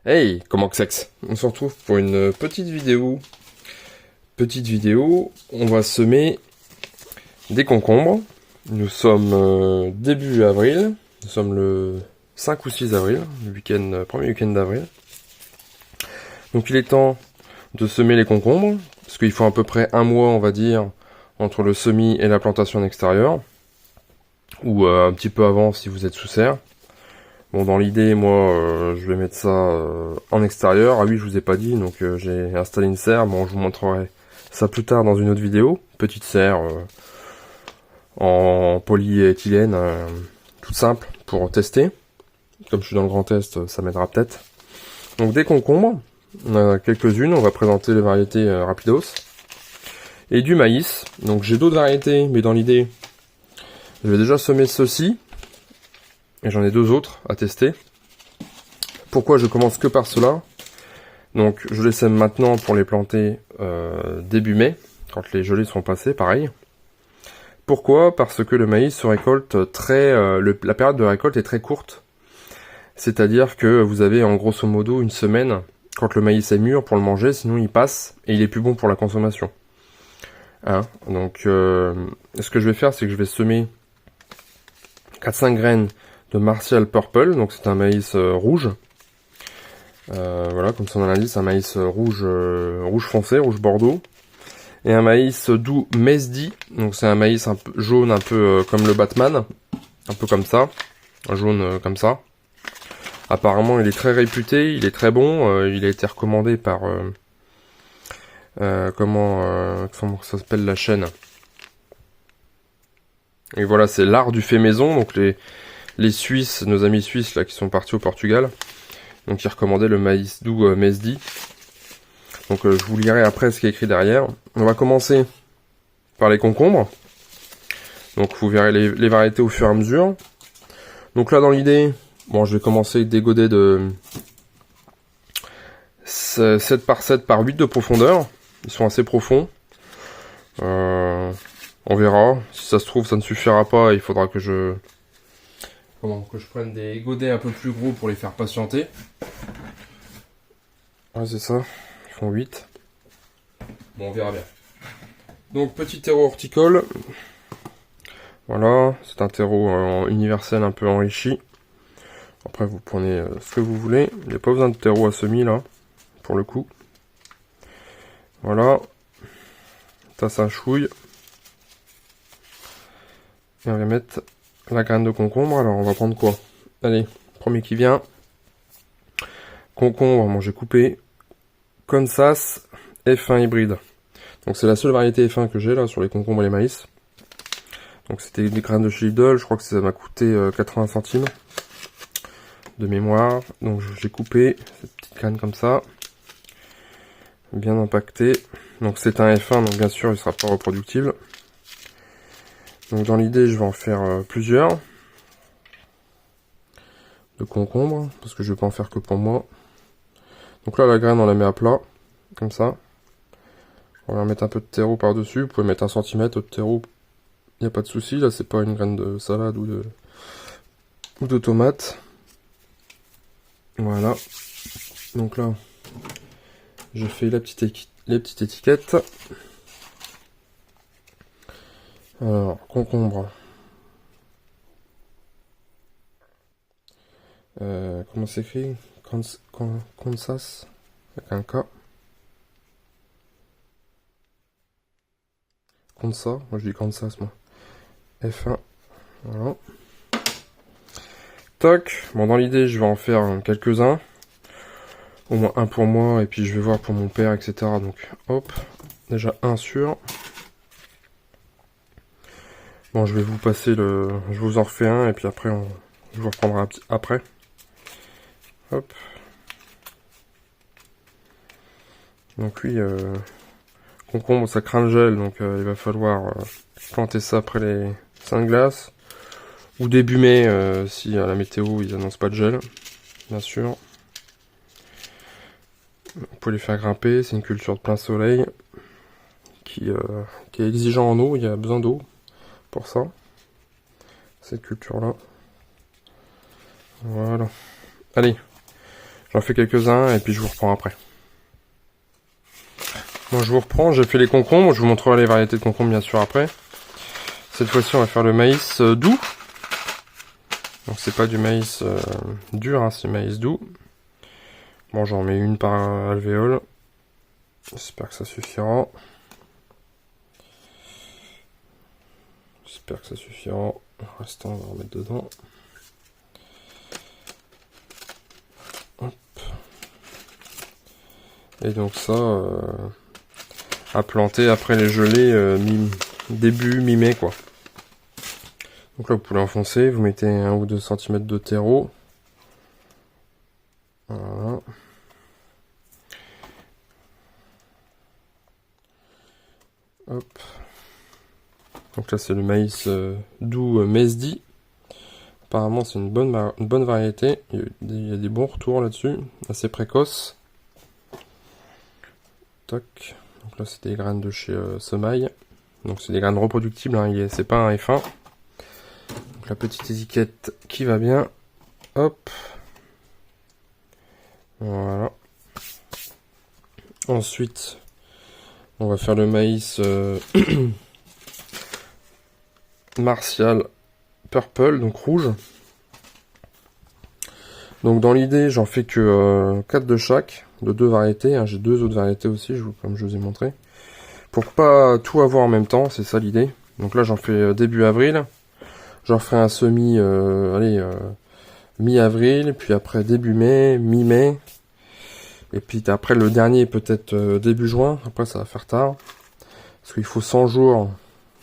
Hey, comment que c'est? On se retrouve pour une petite vidéo. On va semer des concombres. Nous sommes début avril. Nous sommes le 5 ou 6 avril, le premier week-end d'avril. Donc il est temps de semer les concombres, parce qu'il faut à peu près un mois, on va dire, entre le semis et la plantation en extérieur. Ou un petit peu avant si vous êtes sous serre. Bon, dans l'idée, moi, je vais mettre ça en extérieur. Ah oui, je vous ai pas dit, donc j'ai installé une serre. Bon, je vous montrerai ça plus tard dans une autre vidéo. Petite serre en polyéthylène, toute simple pour tester. Comme je suis dans le Grand Est, ça m'aidera peut-être. Donc des concombres, quelques-unes. On va présenter les variétés Rapidos. Et du maïs. Donc j'ai d'autres variétés, mais dans l'idée, je vais déjà semer ceux-ci. Et j'en ai deux autres à tester. Pourquoi je commence que par cela? Donc je les sème maintenant pour les planter début mai, quand les gelées sont passées, pareil. Pourquoi? Parce que le maïs se récolte la période de récolte est très courte. C'est-à-dire que vous avez en grosso modo une semaine quand le maïs est mûr pour le manger, sinon il passe et il est plus bon pour la consommation. Hein? Donc ce que je vais faire, c'est que je vais semer 4-5 graines de Martial Purple, donc c'est un maïs rouge. Voilà, comme son nom l'indique, un maïs rouge foncé, rouge bordeaux. Et un maïs doux Mesdi, donc c'est un maïs un peu jaune, un peu comme le Batman, un peu comme ça, un jaune comme ça. Apparemment il est très réputé, il est très bon, il a été recommandé par... comment ça s'appelle la chaîne? Et voilà, c'est l'art du fait maison, donc les Suisses, nos amis suisses là qui sont partis au Portugal, donc ils recommandaient le maïs doux Mesdi. Donc je vous lirai après ce qui est écrit derrière. On va commencer par les concombres. Donc vous verrez les variétés au fur et à mesure. Donc là dans l'idée, bon je vais commencer avec des godets de 7 par 7 par 8 de profondeur. Ils sont assez profonds. On verra. Si ça se trouve ça ne suffira pas, il faudra que je prenne des godets un peu plus gros pour les faire patienter. Ouais c'est ça, ils font 8. Bon on verra bien. Donc petit terreau horticole. Voilà, c'est un terreau universel un peu enrichi. Après vous prenez ce que vous voulez. Il n'y a pas besoin de terreau à semis là, pour le coup. Voilà. Tasse à chouille. Et on va mettre la graine de concombre. Alors on va prendre quoi? Allez, premier qui vient. Concombre, bon j'ai coupé. Kansas F1 hybride. Donc c'est la seule variété F1 que j'ai là sur les concombres et les maïs. Donc c'était des graines de chez Lidl, je crois que ça m'a coûté 80 centimes de mémoire. Donc j'ai coupé cette petite graine comme ça, bien impactée. Donc c'est un F1, donc bien sûr il sera pas reproductible. Donc dans l'idée je vais en faire plusieurs de concombres, parce que je vais pas en faire que pour moi. Donc là la graine on la met à plat, comme ça. On va mettre un peu de terreau par dessus, vous pouvez mettre 1 centimètre de terreau. Il n'y a pas de souci, là c'est pas une graine de salade ou de tomate. Voilà. Donc là, je fais les petites étiquettes. Alors, concombre. Comment c'est écrit? Kansas avec un K. Kansas, moi je dis Kansas moi. F1. Voilà. Toc. Bon, dans l'idée, je vais en faire quelques-uns. Au moins un pour moi, et puis je vais voir pour mon père, etc. Donc, hop. Déjà un sur. Bon, je vais vous passer je vous en refais un, et puis après, je vous reprendrai après. Hop. Donc oui, concombre, ça craint le gel, donc il va falloir planter ça après les 5 glaces. Ou début mai, si à la météo ils annoncent pas de gel, bien sûr. Vous pouvez les faire grimper, c'est une culture de plein soleil qui est exigeant en eau, il y a besoin d'eau pour ça, cette culture là. Voilà. Allez, J'en fais quelques-uns et puis je vous reprends après. Bon, je vous reprends, j'ai fait les concombres, je vous montrerai les variétés de concombres bien sûr après. Cette fois-ci on va faire le maïs doux. Donc c'est pas du maïs dur, hein, c'est maïs doux. Bon, j'en mets une par alvéole. J'espère que ça suffira. J'espère que ça suffira. Le restant, on va en remettre dedans. Hop. Et donc ça, à planter après les gelées début mi-mai, quoi. Donc là, vous pouvez l'enfoncer. Vous mettez 1 ou 2 cm de terreau. Voilà. Hop. Donc là c'est le maïs doux Mesdi. Apparemment c'est une bonne variété. Il y a des bons retours là-dessus. Assez précoce. Tac. Donc là c'est des graines de chez Semaille. Donc c'est des graines reproductibles, hein. C'est pas un F1. Donc la petite étiquette qui va bien. Hop. Voilà. Ensuite on va faire le maïs Martial Purple, donc rouge. Donc dans l'idée, j'en fais que 4 de chaque, de 2 variétés. Hein. J'ai 2 autres variétés aussi, comme je vous ai montré. Pour pas tout avoir en même temps, c'est ça l'idée. Donc là, j'en fais début avril. J'en ferai un semi, mi-avril, puis après début mai, mi-mai. Et puis après le dernier peut-être début juin. Après ça va faire tard. Parce qu'il faut 100 jours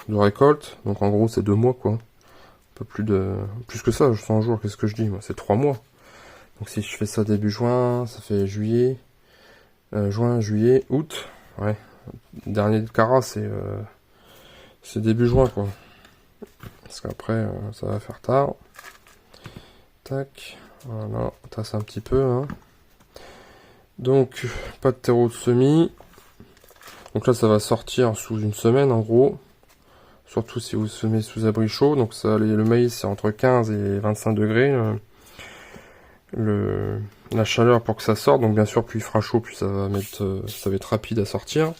de récolte. Donc en gros c'est 2 mois quoi. Un peu plus que ça, 100 jours, qu'est-ce que je dis moi, c'est 3 mois. Donc si je fais ça début juin, ça fait juillet, juin, juillet, août. Ouais. Dernier de Cara c'est début juin quoi. Parce qu'après ça va faire tard. Tac. Voilà, on tasse un petit peu hein. Donc pas de terreau de semis. Donc là ça va sortir sous une semaine en gros. Surtout si vous semez sous abri chaud. Donc ça, le maïs c'est entre 15 et 25 degrés. La chaleur pour que ça sorte. Donc bien sûr plus il fera chaud, plus ça va être rapide à sortir.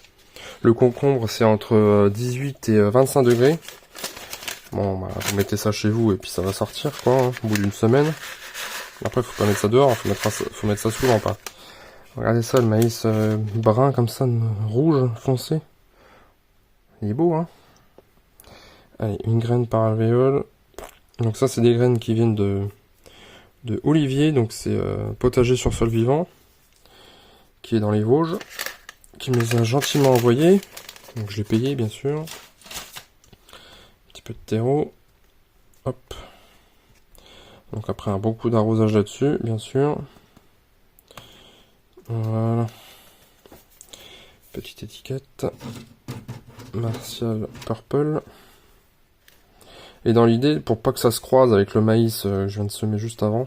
Le concombre c'est entre 18 et 25 degrés. Bon bah, vous mettez ça chez vous et puis ça va sortir quoi, hein, au bout d'une semaine. Après faut pas mettre ça dehors, faut mettre ça souvent pas. Regardez ça, le maïs brun comme ça, rouge foncé. Il est beau, hein. Allez, une graine par alvéole. Donc ça, c'est des graines qui viennent de Olivier. Donc c'est potager sur sol vivant, qui est dans les Vosges, qui me les a gentiment envoyés. Donc je l'ai payé, bien sûr. Un petit peu de terreau. Hop. Donc après un bon coup d'arrosage là-dessus, bien sûr. Voilà. Petite étiquette. Martial Purple. Et dans l'idée, pour pas que ça se croise avec le maïs que je viens de semer juste avant,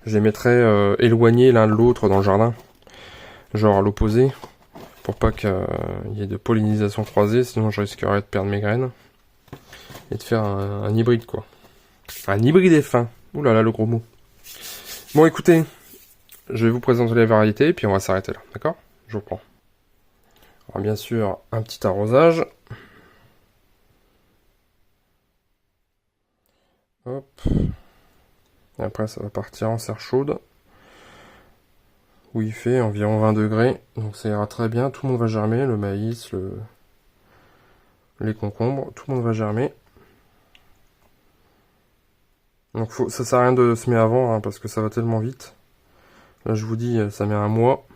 je les mettrai éloignés l'un de l'autre dans le jardin. Genre à l'opposé. Pour pas qu'il y ait de pollinisation croisée, sinon je risquerais de perdre mes graines. Et de faire un hybride quoi. Un hybride F1. Ouh là là, le gros mot. Bon écoutez. Je vais vous présenter les variétés, puis on va s'arrêter là, d'accord? Je reprends. Alors bien sûr, un petit arrosage. Hop. Et après, ça va partir en serre chaude. Où il fait environ 20 degrés. Donc ça ira très bien, tout le monde va germer, le maïs, les concombres, tout le monde va germer. Donc ça sert à rien de semer avant, hein, parce que ça va tellement vite. Là, je vous dis, ça met un mois.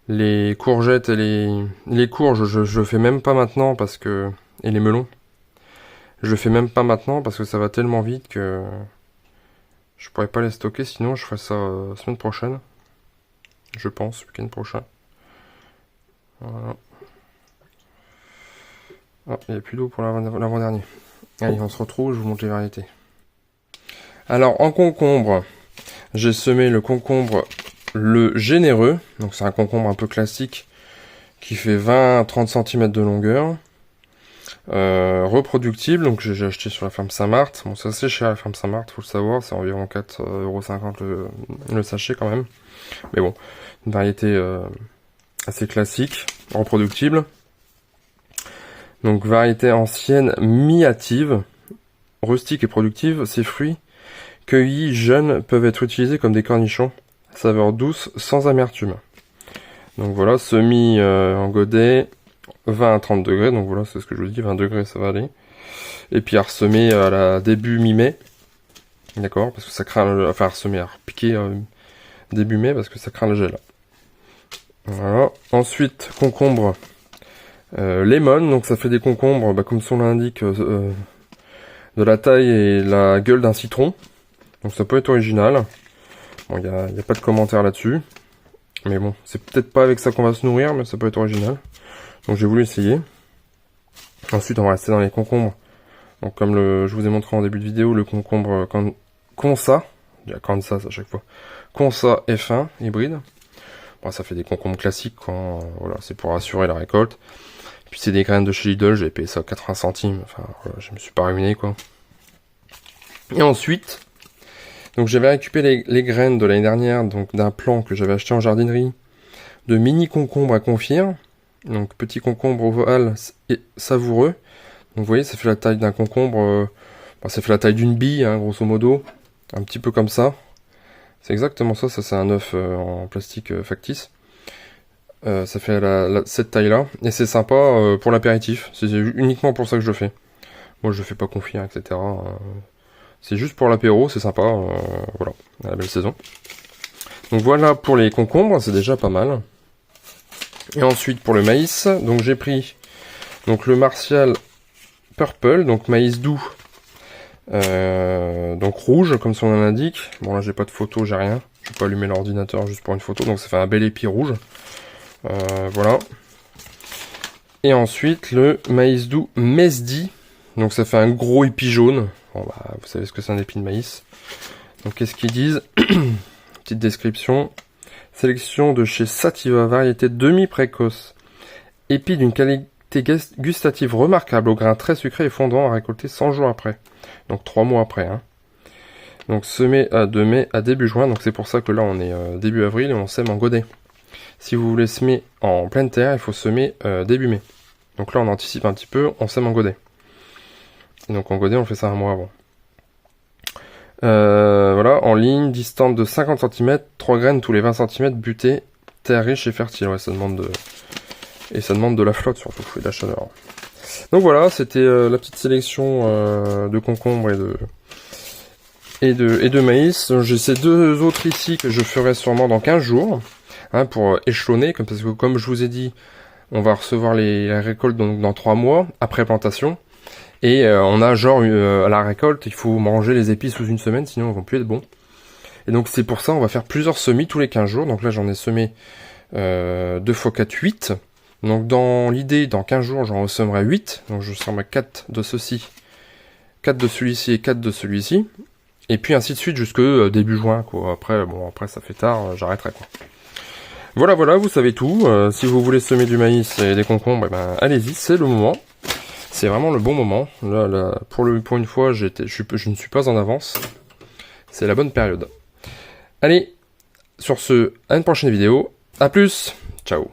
Les courgettes et les courges, je fais même pas maintenant parce que... Et les melons. Je fais même pas maintenant parce que ça va tellement vite que... Je pourrais pas les stocker, sinon je ferai ça semaine prochaine. Je pense, week-end prochain. Voilà. Ah, il n'y a plus d'eau pour l'avant-dernier. Allez, on se retrouve, je vous montre les variétés. Alors, en concombre... J'ai semé le concombre le généreux, donc c'est un concombre un peu classique qui fait 20-30 cm de longueur. reproductible, donc j'ai acheté sur la ferme Saint-Marthe. Bon, c'est assez cher la ferme Saint-Marthe, faut le savoir, c'est environ 4,50 € le sachet quand même. Mais bon, une variété assez classique, reproductible. Donc variété ancienne mi-hâtive, rustique et productive, ces fruits cueillis jeunes peuvent être utilisés comme des cornichons, saveur douce sans amertume. Donc voilà, semis en godet, 20 à 30 degrés, donc voilà, c'est ce que je vous dis, 20 degrés ça va aller. Et puis à ressemer à la début mi-mai, d'accord, parce que ça craint, enfin à ressemer, à repiquer début mai, parce que ça craint le gel. Voilà, ensuite concombre lemon, donc ça fait des concombres, bah, comme son l'indique, de la taille et la gueule d'un citron. Donc ça peut être original. Bon, il n'y a pas de commentaire là-dessus. Mais bon, c'est peut-être pas avec ça qu'on va se nourrir, mais ça peut être original. Donc j'ai voulu essayer. Ensuite, on va rester dans les concombres. Donc comme je vous ai montré en début de vidéo, le concombre Consa. Il y a Kansas à chaque fois. Consa F1 hybride. Bon, ça fait des concombres classiques, quoi. Voilà, c'est pour assurer la récolte. Puis c'est des graines de chez Lidl, j'ai payé ça 80 centimes. Enfin, voilà, je me suis pas ruiné, quoi. Et ensuite, donc j'avais récupéré les graines de l'année dernière, donc d'un plant que j'avais acheté en jardinerie, de mini concombres à confire. Donc petit concombre ovale et savoureux. Donc vous voyez, ça fait la taille d'un concombre, ça fait la taille d'une bille, hein, grosso modo. Un petit peu comme ça. C'est exactement ça, ça c'est un œuf en plastique factice. Ça fait cette taille-là. Et c'est sympa pour l'apéritif. C'est uniquement pour ça que je le fais. Moi je le fais pas confire, etc. C'est juste pour l'apéro, c'est sympa. Voilà, à la belle saison. Donc voilà pour les concombres, c'est déjà pas mal. Et ensuite pour le maïs, donc j'ai pris donc le Martial Purple, donc maïs doux, donc rouge comme son nom l'indique. Bon là j'ai pas de photo, j'ai rien. Je vais pas allumer l'ordinateur juste pour une photo, donc ça fait un bel épi rouge. Voilà. Et ensuite le maïs doux Mesdi, donc ça fait un gros épi jaune. Bon bah vous savez ce que c'est un épi de maïs. Donc qu'est-ce qu'ils disent? Petite description. Sélection de chez Sativa, variété demi-précoce. Épi d'une qualité gustative remarquable, au grain très sucré et fondant, à récolter 100 jours après. Donc 3 mois après. Hein. Donc semé de mai à début juin, donc c'est pour ça que là on est début avril et on sème en godet. Si vous voulez semer en pleine terre, il faut semer début mai. Donc là on anticipe un petit peu, on sème en godet. Et donc en godet on fait ça un mois avant. Voilà, en ligne, distante de 50 cm, 3 graines tous les 20 cm, butées, terre riche et fertile. Ouais, ça demande de la flotte surtout, et de la chaleur. Donc voilà, c'était la petite sélection de concombres et de maïs. J'ai ces deux autres ici que je ferai sûrement dans 15 jours, hein, pour échelonner, parce que comme je vous ai dit, on va recevoir la récolte donc dans 3 mois, après plantation. Et on a genre à la récolte, il faut manger les épis sous une semaine, sinon ils vont plus être bons. Et donc c'est pour ça, on va faire plusieurs semis tous les 15 jours. Donc là j'en ai semé 2 x 4, 8. Donc dans l'idée, dans 15 jours, j'en ressemerai 8. Donc je semerai 4 de ceci, 4 de celui-ci et 4 de celui-ci. Et puis ainsi de suite jusque début juin, quoi. Après ça fait tard, j'arrêterai, quoi. Voilà, vous savez tout. Si vous voulez semer du maïs et des concombres, eh ben, allez-y, c'est le moment. C'est vraiment le bon moment. Là, pour une fois, je ne suis pas en avance. C'est la bonne période. Allez, sur ce, à une prochaine vidéo. A plus. Ciao.